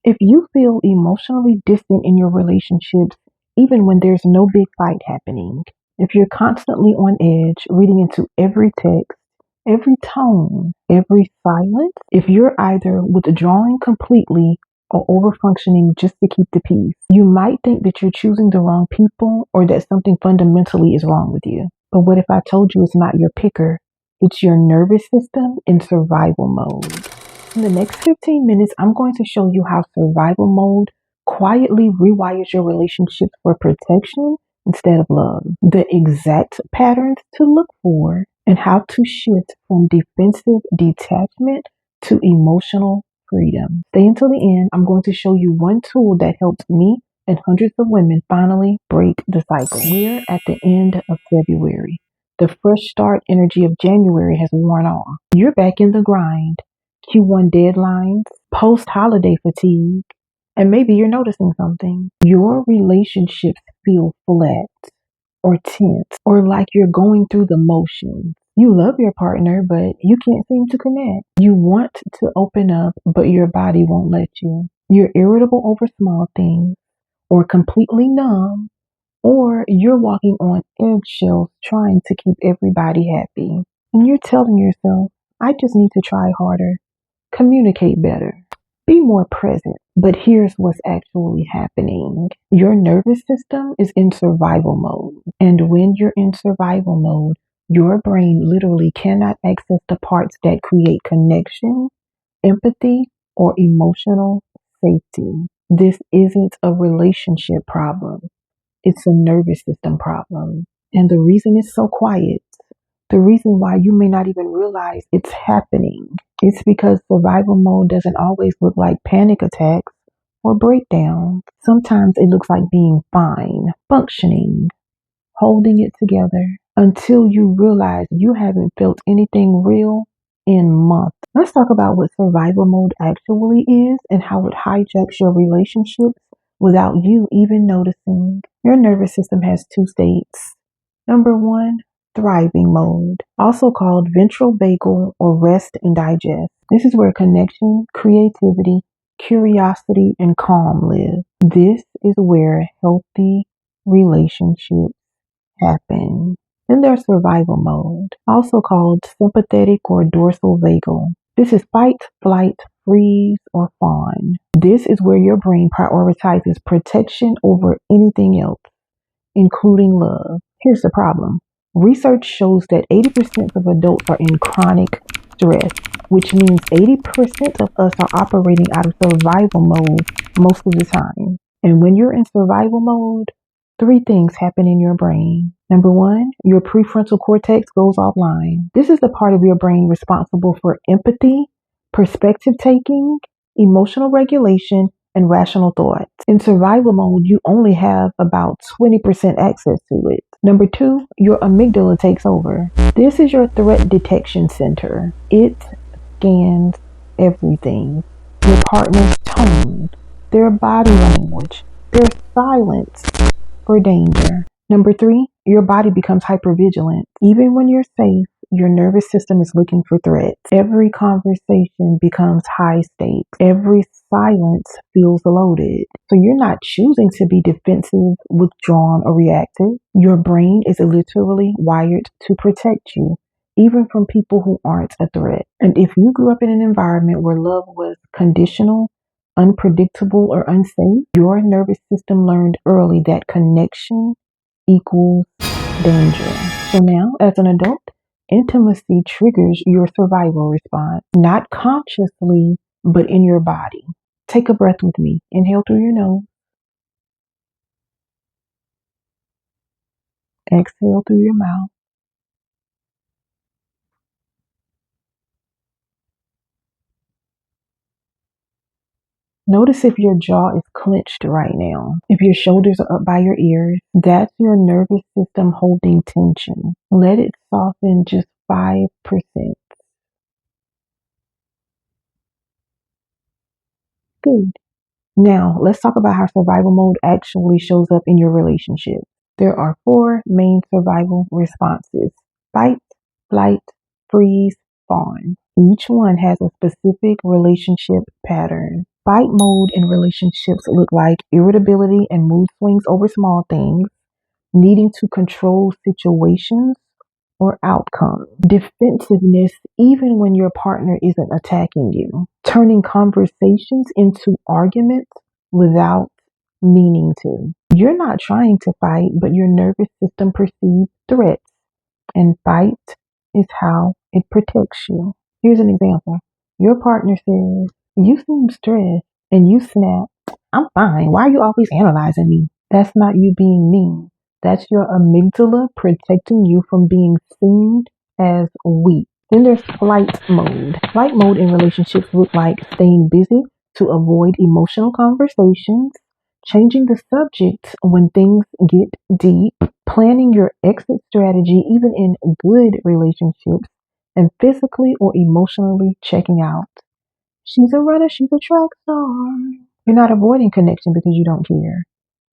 If you feel emotionally distant in your relationships, even when there's no big fight happening, if you're constantly on edge, reading into every text, every tone, every silence, if you're either withdrawing completely or overfunctioning just to keep the peace, you might think that you're choosing the wrong people or that something fundamentally is wrong with you. But what if I told you it's not your picker? It's your nervous system in survival mode. In the next 15 minutes, I'm going to show you how survival mode quietly rewires your relationships for protection instead of love, the exact patterns to look for, and how to shift from defensive detachment to emotional freedom. Stay until the end. I'm going to show you one tool that helped me and hundreds of women finally break the cycle. We're at the end of February. The fresh start energy of January has worn off. You're back in the grind. Q1 deadlines, post-holiday fatigue, and maybe you're noticing something. Your relationships feel flat or tense or like you're going through the motions. You love your partner, but you can't seem to connect. You want to open up, but your body won't let you. You're irritable over small things or completely numb, or you're walking on eggshells trying to keep everybody happy. And you're telling yourself, I just need to try harder. Communicate better. Be more present. But here's what's actually happening. Your nervous system is in survival mode. And when you're in survival mode, your brain literally cannot access the parts that create connection, empathy, or emotional safety. This isn't a relationship problem. It's a nervous system problem. And the reason it's so quiet, the reason why you may not even realize it's happening, it's because survival mode doesn't always look like panic attacks or breakdowns. Sometimes it looks like being fine, functioning, holding it together until you realize you haven't felt anything real in months. Let's talk about what survival mode actually is and how it hijacks your relationships without you even noticing. Your nervous system has two states. Number one, thriving mode, also called ventral vagal or rest and digest. This is where connection, creativity, curiosity, and calm live. This is where healthy relationships happen. Then there's survival mode, also called sympathetic or dorsal vagal. This is fight, flight, freeze, or fawn. This is where your brain prioritizes protection over anything else, including love. Here's the problem. Research shows that 80% of adults are in chronic stress, which means 80% of us are operating out of survival mode most of the time. And when you're in survival mode, three things happen in your brain. Number one, your prefrontal cortex goes offline. This is the part of your brain responsible for empathy, perspective taking, emotional regulation, and rational thought. In survival mode, you only have about 20% access to it. Number two, your amygdala takes over. This is your threat detection center. It scans everything. Your partner's tone, their body language, their silence for danger. Number three, your body becomes hypervigilant. Even when you're safe, your nervous system is looking for threats. Every conversation becomes high stakes. Every silence feels loaded. So you're not choosing to be defensive, withdrawn, or reactive. Your brain is literally wired to protect you, even from people who aren't a threat. And if you grew up in an environment where love was conditional, unpredictable, or unsafe, your nervous system learned early that connection equals danger. So now, as an adult, intimacy triggers your survival response, not consciously, but in your body. Take a breath with me. Inhale through your nose. Exhale through your mouth. Notice if your jaw is clenched right now. If your shoulders are up by your ears, that's your nervous system holding tension. Let it soften just 5%. Good. Now, let's talk about how survival mode actually shows up in your relationship. There are four main survival responses: fight, flight, freeze, fawn. Each one has a specific relationship pattern. Fight mode in relationships look like irritability and mood swings over small things, needing to control situations or outcomes. Defensiveness, even when your partner isn't attacking you. Turning conversations into arguments without meaning to. You're not trying to fight, but your nervous system perceives threats, and fight is how it protects you. Here's an example. Your partner says, "You seem stressed," and you snap, "I'm fine. Why are you always analyzing me?" That's not you being mean. That's your amygdala protecting you from being seen as weak. Then there's flight mode. Flight mode in relationships look like staying busy to avoid emotional conversations, changing the subject when things get deep, planning your exit strategy even in good relationships, and physically or emotionally checking out. She's a runner, she's a track star. You're not avoiding connection because you don't care.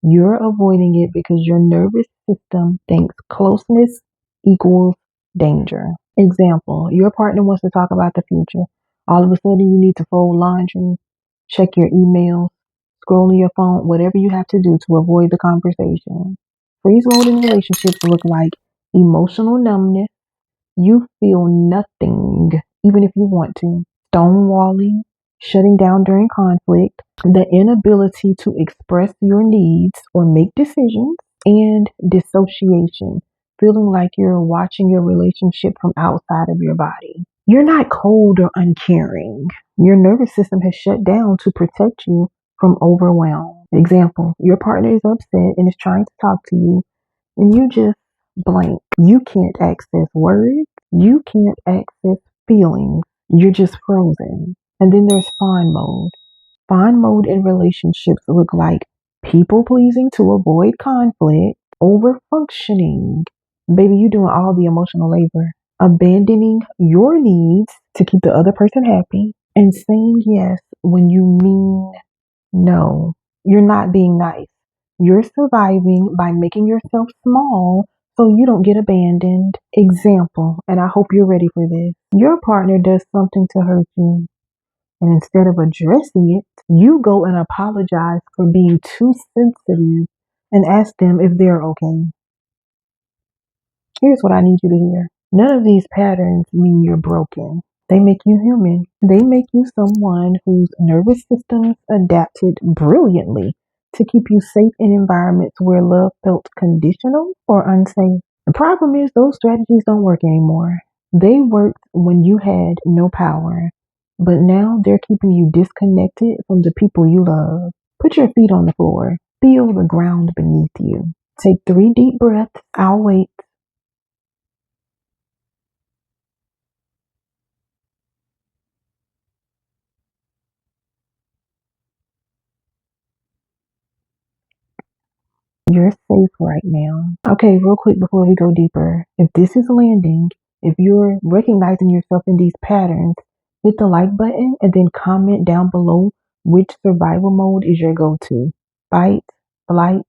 You're avoiding it because your nervous system thinks closeness equals danger. Example, your partner wants to talk about the future. All of a sudden, you need to fold laundry, check your emails, scroll on your phone, whatever you have to do to avoid the conversation. Freeze mode in relationships look like emotional numbness. You feel nothing, even if you want to. Stonewalling, shutting down during conflict, the inability to express your needs or make decisions, and dissociation, feeling like you're watching your relationship from outside of your body. You're not cold or uncaring. Your nervous system has shut down to protect you from overwhelm. Example, your partner is upset and is trying to talk to you, and you just blank. You can't access words. You can't access feelings. You're just frozen. And then there's fawn mode. Fawn mode in relationships look like people pleasing to avoid conflict, over functioning. Baby, you doing all the emotional labor. Abandoning your needs to keep the other person happy, and saying yes when you mean no. You're not being nice. You're surviving by making yourself small so you don't get abandoned. Example, and I hope you're ready for this. Your partner does something to hurt you, and instead of addressing it, you go and apologize for being too sensitive and ask them if they're okay. Here's what I need you to hear. None of these patterns mean you're broken. They make you human. They make you someone whose nervous systems adapted brilliantly to keep you safe in environments where love felt conditional or unsafe. The problem is those strategies don't work anymore. They worked when you had no power, but now they're keeping you disconnected from the people you love. Put your feet on the floor. Feel the ground beneath you. Take 3 deep breaths. I'll wait. You're safe right now. Okay, real quick before we go deeper. If this is landing, if you're recognizing yourself in these patterns, hit the like button and then comment down below which survival mode is your go-to. Fight, flight,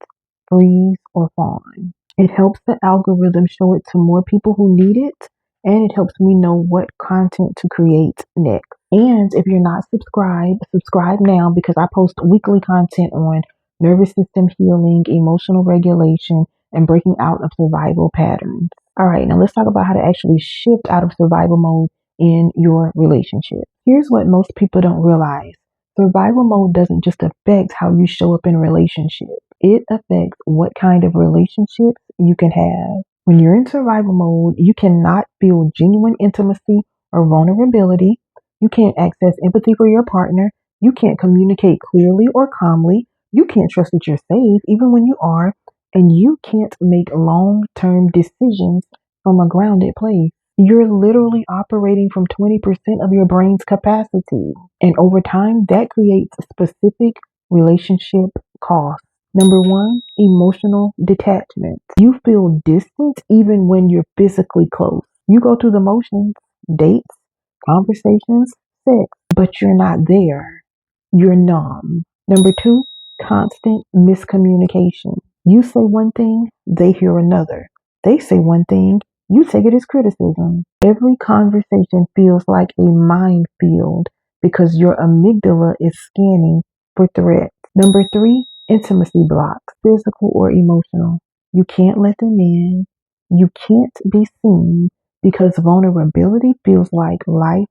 freeze, or fawn. It helps the algorithm show it to more people who need it, and it helps me know what content to create next. And if you're not subscribed, subscribe now because I post weekly content on nervous system healing, emotional regulation, and breaking out of survival patterns. All right, now let's talk about how to actually shift out of survival mode in your relationship. Here's what most people don't realize. Survival mode doesn't just affect how you show up in a relationship. It affects what kind of relationships you can have. When you're in survival mode, you cannot feel genuine intimacy or vulnerability. You can't access empathy for your partner. You can't communicate clearly or calmly. You can't trust that you're safe even when you are. And you can't make long-term decisions from a grounded place. You're literally operating from 20% of your brain's capacity. And over time, that creates specific relationship costs. Number 1, emotional detachment. You feel distant even when you're physically close. You go through the motions, dates, conversations, sex, but you're not there. You're numb. Number 2, constant miscommunication. You say one thing, they hear another. They say one thing, you take it as criticism. Every conversation feels like a minefield because your amygdala is scanning for threats. Number three, intimacy blocks, physical or emotional. You can't let them in. You can't be seen because vulnerability feels like life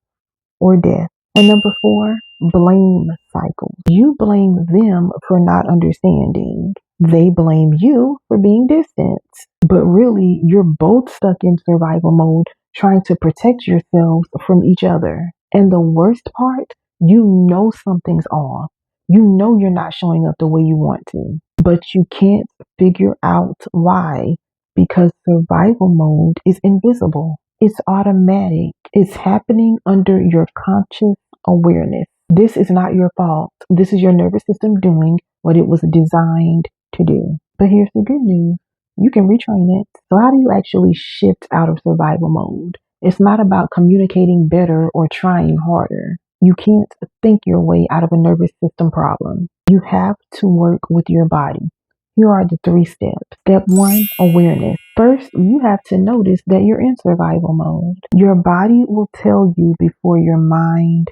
or death. And number four, blame cycles. You blame them for not understanding. They blame you for being distant. But really, you're both stuck in survival mode, trying to protect yourselves from each other. And the worst part, you know something's off. You know you're not showing up the way you want to, but you can't figure out why because survival mode is invisible. It's automatic. It's happening under your conscious awareness. This is not your fault. This is your nervous system doing what it was designed to do. But here's the good news. You can retrain it. So how do you actually shift out of survival mode? It's not about communicating better or trying harder. You can't think your way out of a nervous system problem. You have to work with your body. Here are the 3 steps. Step 1, awareness. First, you have to notice that you're in survival mode. Your body will tell you before your mind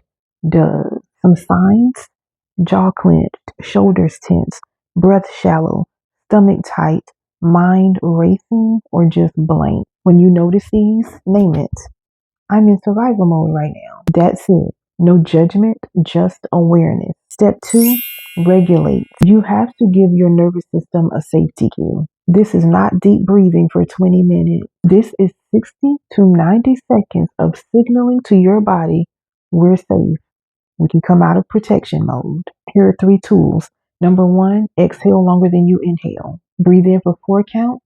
does. Some signs: jaw clenched, shoulders tense, breath shallow, stomach tight, mind racing, or just blank. When you notice these, name it. I'm in survival mode right now. That's it. No judgment, just awareness. Step 2, regulate. You have to give your nervous system a safety cue. This is not deep breathing for 20 minutes. This is 60 to 90 seconds of signaling to your body, we're safe. We can come out of protection mode. Here are 3 tools. Number 1, exhale longer than you inhale. Breathe in for 4 counts.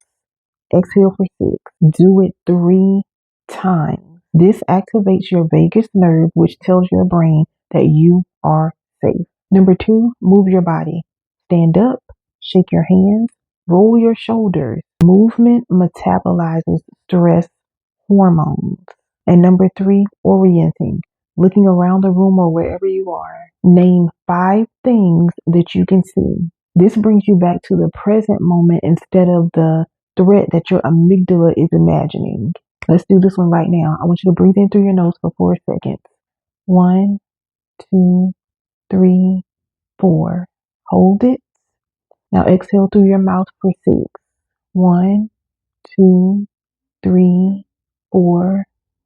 Exhale for 6. Do it 3 times. This activates your vagus nerve, which tells your brain that you are safe. Number 2, move your body. Stand up, shake your hands, roll your shoulders. Movement metabolizes stress hormones. And number 3, orienting. Looking around the room or wherever you are. Name 5 things that you can see. This brings you back to the present moment instead of the threat that your amygdala is imagining. Let's do this one right now. I want you to breathe in through your nose for 4 seconds. 1, 2, 3, 4. Hold it. Now exhale through your mouth for 6. 1, 2, 3, 4,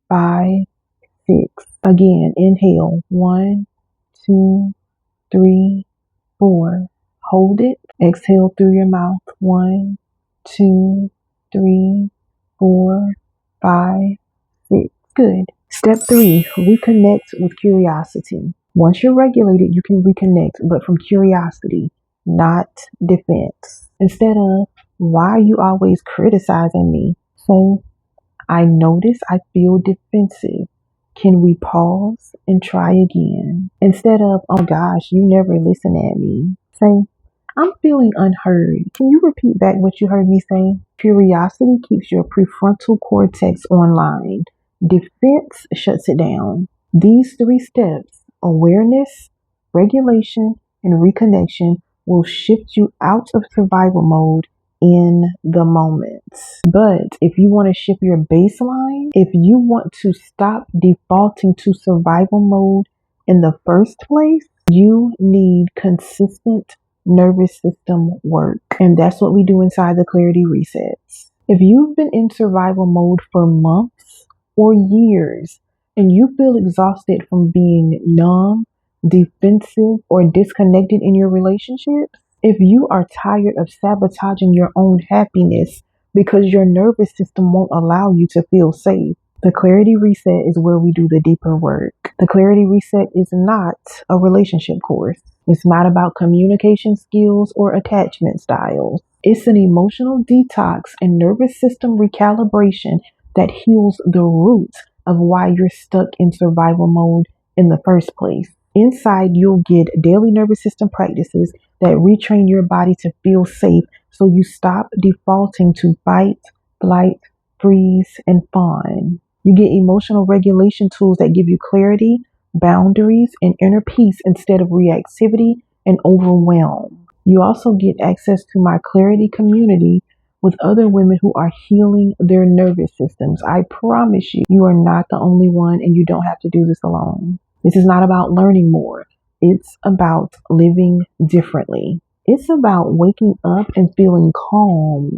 5, 6. Again, inhale. 1, 2, 3, 4. Hold it. Exhale through your mouth. 1, 2, 3, 4, 5, 6. Good. Step 3, reconnect with curiosity. Once you're regulated, you can reconnect, but from curiosity, not defense. Instead of, why are you always criticizing me? Say, I notice I feel defensive. Can we pause and try again? Instead of, oh gosh, you never listen at me. Say, I'm feeling unheard. Can you repeat back what you heard me say? Curiosity keeps your prefrontal cortex online. Defense shuts it down. These 3 steps, awareness, regulation, and reconnection, will shift you out of survival mode in the moment. But if you want to shift your baseline, if you want to stop defaulting to survival mode in the first place, you need consistent nervous system work. And that's what we do inside the Clarity Resets. If you've been in survival mode for months or years and you feel exhausted from being numb, defensive, or disconnected in your relationships, if you are tired of sabotaging your own happiness because your nervous system won't allow you to feel safe, the Clarity Reset is where we do the deeper work. The Clarity Reset is not a relationship course. It's not about communication skills or attachment styles. It's an emotional detox and nervous system recalibration that heals the root of why you're stuck in survival mode in the first place. Inside, you'll get daily nervous system practices that retrain your body to feel safe so you stop defaulting to fight, flight, freeze, and fawn. You get emotional regulation tools that give you clarity, boundaries, and inner peace instead of reactivity and overwhelm. You also get access to my Clarity community with other women who are healing their nervous systems. I promise you, you are not the only one and you don't have to do this alone. This is not about learning more. It's about living differently. It's about waking up and feeling calm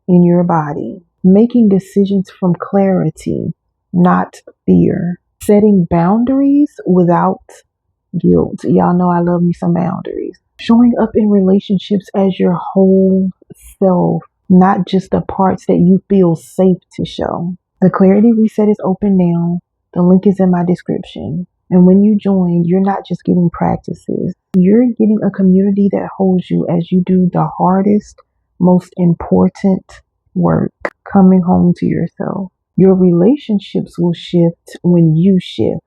in your body, making decisions from clarity, not fear, setting boundaries without guilt. Y'all know I love me some boundaries. Showing up in relationships as your whole self, not just the parts that you feel safe to show. The Clarity Reset is open now. The link is in my description. And when you join, you're not just getting practices. You're getting a community that holds you as you do the hardest, most important work, coming home to yourself. Your relationships will shift when you shift.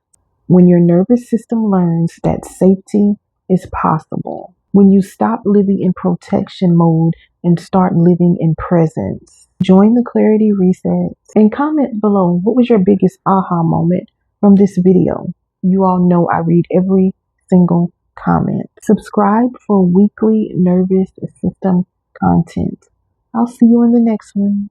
When your nervous system learns that safety is possible. When you stop living in protection mode and start living in presence. Join the Clarity Reset and comment below what was your biggest aha moment from this video. You all know I read every single comment. Subscribe for weekly nervous system content. I'll see you in the next one.